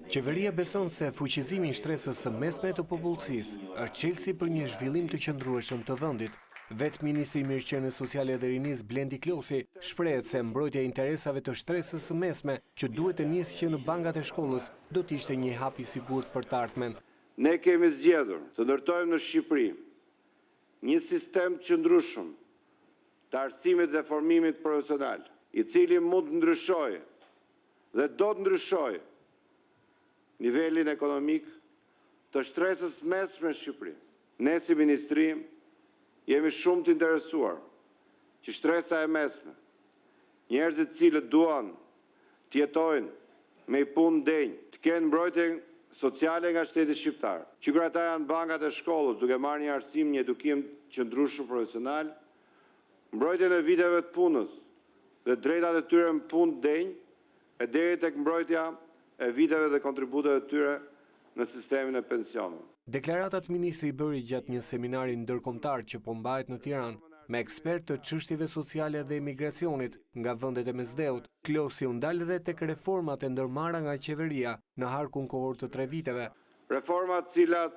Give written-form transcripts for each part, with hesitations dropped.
Qeveria beson se fuqizimi i shtresës së mesme të popullsisë është çelësi për një zhvillim të qëndrueshëm të vendit. Vetë Ministri i Mirëqenies Sociale dhe Rinisë Blendi Klosi shprehet se mbrojtja e interesave të shtresës së mesme që duhet të nisë që në bankat e shkollës do të ishte një hap i sigurt për të ardhmen. Ne kemi zgjedhur të ndërtojmë në Shqipëri një sistem të qëndrueshëm të arsimit dhe formimit profesional, i cili mund të ndryshojë dhe do të ndryshojë nivelin ekonomik të shtresës mesme në Shqipëri. Ne si ministri jemi shumë të interesuar që shtresa e mesme, njerëzit cilët duan të jetojnë me i punë denjë, të kenë mbrojtje sociale nga shteti shqiptar, që kur ata janë bankat e shkollës duke marrë një arsim, një edukim qëndrueshëm profesional, mbrojtjen e viteve të punës dhe drejtat e tyre në punë denjë, e deri tek mbrojtja e viteve dhe kontributeve të tyre në sistemin e pensionit. Deklaratat ministri bëri gjatë një seminari ndërkombëtar që po mbahet në Tiranë me ekspertë të çështjeve sociale dhe emigracionit nga vendet e mesdheut. Klosi u ndal edhe tek reformat e ndërmarra nga qeveria në harkun kohor të 3 viteve. Reformat cilat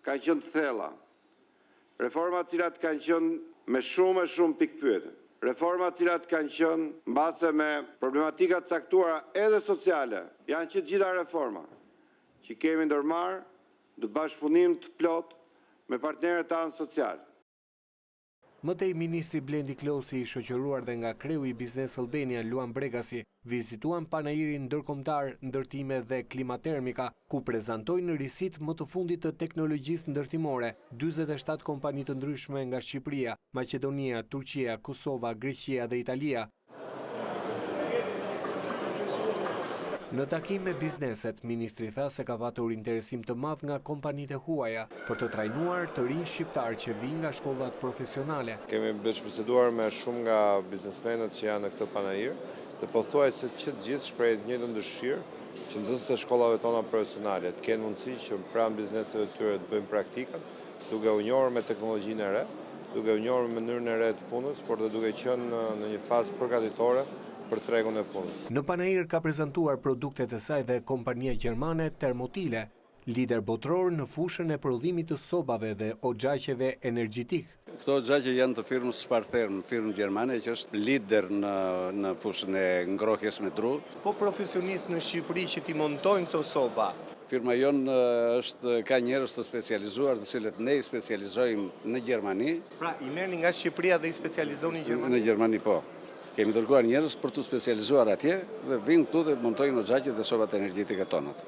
kanë qenë të thella, reformat cilat kanë qenë me shumë pikpyetje, reformat cilat kanë qenë mbase me problematika të caktuara edhe sociale, janë që gjitha reforma që kemi ndërmarrë në bashkëpunim të plot me partnerët tanë social. Mëtej ministri Blendi Klosi, i shoqëruar dhe nga kreu i Biznes Albania Luan Bregasi, vizituan panajirin ndërkombëtar ndërtime dhe klimatermika, ku prezantojnë risit më të fundit të teknologjisë ndërtimore, 47 kompani të ndryshme nga Shqipëria, Maqedonia, Turqia, Kosova, Greqia dhe Italia. Në takim me bizneset, ministri tha se ka patur interesim të madh nga kompanitë e huaja për të trajnuar të rinj shqiptar që vijnë nga shkollat profesionale. Kemi biseduar me shumë nga biznesmenët që janë në këtë panajir dhe pothuajse që të gjithë shprehin të njëjtën dëshirë që nxënësit e shkollave tona profesionale të kenë mundësi që pranë bizneseve të tyre të bëjnë praktikat, duke u njohur me teknologjinë e re, duke u njohur me mënyrën e re të punës, por dhe duke qenë në një fazë përgatitore për tregun e punës. Në panajir ka prezantuar produktet e saj dhe kompania gjermane Thermotile, lider botror në fushën e prodhimit të sobave dhe oxhaqeve energjetik. Këto oxhaqe janë të firmës Spartherm, firmë gjermane që është lider në fushën e ngrohjes me dru. Po profesionistë në Shqipëri që ti montojnë këto soba? Firma jonë ka njerëz të specializuar, të cilët ne i specializojmë në Gjermani. Pra, i merrni nga Shqipëria dhe i specializoni në Gjermani? Në Gjermani, po. Kemi dërguar njerëz për të specializuar atje dhe vinë këtu dhe montojnë oxhaqet dhe sobat energjetike tonat.